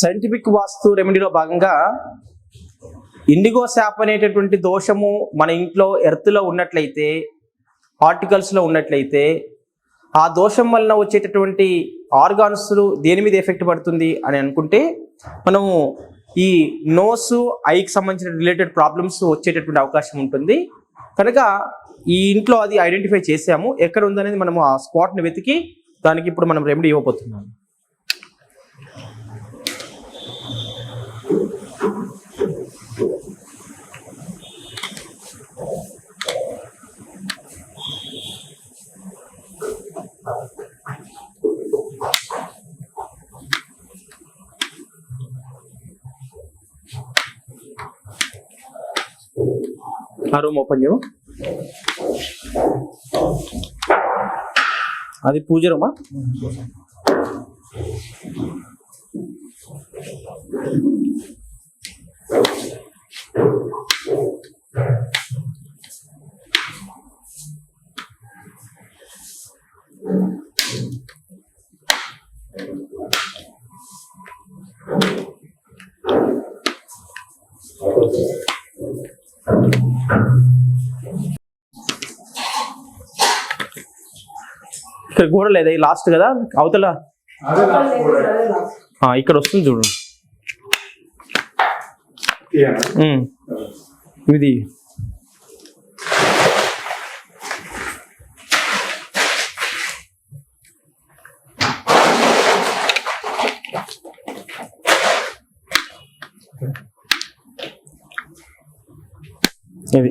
Scientific వాస్తు రెమెడీలో భాగంగా IndiGo SAAP అనేటటువంటి దోషము మన ఇంట్లో ఎర్త్లో ఉన్నట్లయితే, ఆర్టికల్స్లో ఉన్నట్లయితే, ఆ దోషం వలన వచ్చేటటువంటి ఆర్గాన్స్ దేని మీద ఎఫెక్ట్ పడుతుంది అని అనుకుంటే, మనము ఈ నోసు ఐకి సంబంధించిన రిలేటెడ్ ప్రాబ్లమ్స్ వచ్చేటటువంటి అవకాశం ఉంటుంది. కనుక ఈ ఇంట్లో అది ఐడెంటిఫై చేసాము, ఎక్కడ ఉందనేది మనము ఆ స్పాట్ని వెతికి దానికి ఇప్పుడు మనం రెమెడీ ఇవ్వబోతున్నాము. ఆ రూమ్ ఓపెన్ చేయవు, అది పూజ రూమా? ఇక్కడ గోడ లేదా, ఈ లాస్ట్ కదా అవతల, ఇక్కడ వస్తుంది చూడు. ఇది ఇది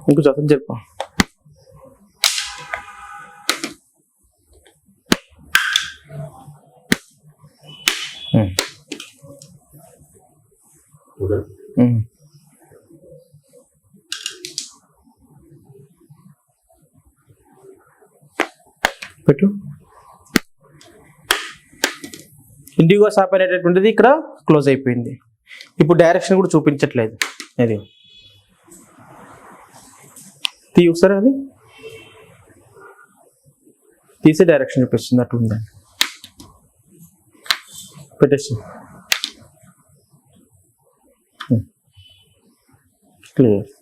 ఇంకో చదువు చెప్పు. పెట్టు. ఇండిగో షాప్ అనేటటువంటిది ఇక్కడ క్లోజ్ అయిపోయింది. ఇప్పుడు డైరెక్షన్ కూడా చూపించట్లేదు. అది తీసి ఒకసారి, అది తీసే డైరెక్షన్ చూపిస్తుంది, అటు ఉందండి. పెట్టేసి క్లియర్.